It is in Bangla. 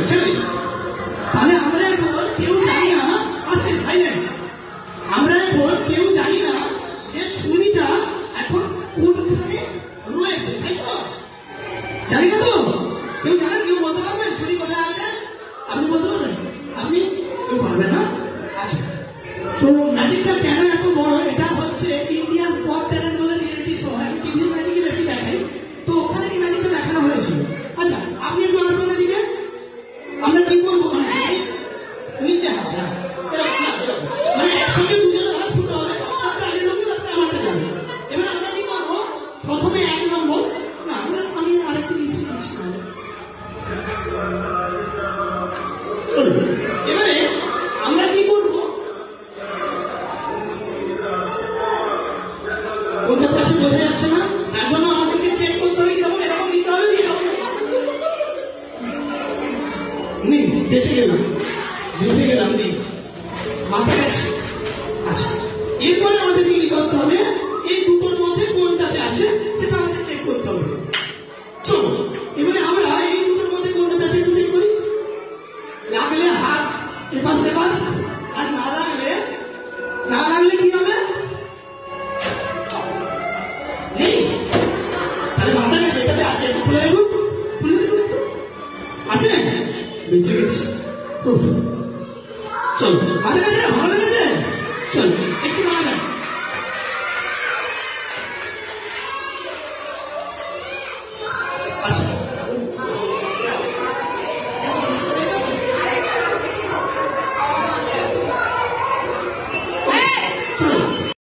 ছেড়ে দিন। তাহলে আমরা এখন কেউ জানি না, আজকে সাইলেন্ট, আমরা এখন কেউ জানি না যে ছুরিটা এখন কোনখানে রয়েছে, তাই তো? জানি না তো? কেউ জানেন? কেউ বলতে পারবেন ছুরি কোথায় আছে? আপনি বলতে পারবেন? আপনি কেউ পারবেন না? আচ্ছা, তো ম্যাজিকটা কেন এত বড়? এটা হচ্ছে ইন্ডিয়ান স্পট ট্যালেন্ট বলে রিয়েলিটি শো হয়, টিভির ম্যাজিকই বেশি দেখাই, তো ওখানে এই ম্যাজিকটা দেখানো হয়েছিল। আচ্ছা, আপনি একটু আসবেন এদিকে। আমরা কি করবো? মানে নিচে হাত, হ্যাঁ, মানে একসঙ্গে দুজনের হাত ফুটো হবে, আগে ঢুকবে, তারপরে আমারটা যাবে। এবার আমরা কি করবো? প্রথমে 1 নম্বর, না আমি আরেকটু মিশিয়ে দিচ্ছি। এবারে আমরা কি করবো? কোনটার কাছে বোঝা যাচ্ছে না, তার জন্য আমাদেরকে চেক করতে হবে কিরকম, এরকম নিতে হবে, নেই, বেঁচে গেলাম, নেই, মাথা গেছে। আচ্ছা, এরপরে আমাদেরকে কি করতে হবে? এই দুটোর মধ্যে কোনটাতে আছে সেটা আমাদের চেক করতে হবে। চলো এবারে আমরা এই দুটোর মধ্যে কোনটাতে আছে একটু চেক করি। লাগলে হাত এপাশ সেপাশ, আর না লাগলে কি হবে? নেই, তাহলে মাথা গেছে, এটাতে আছে, একটু খুলে দেখুন, আছে, বেঁচে গেছে। চলো, মাথা গেছে, ভালো লেগেছে, চলো একটু দাঁড়াবেন। আচ্ছা,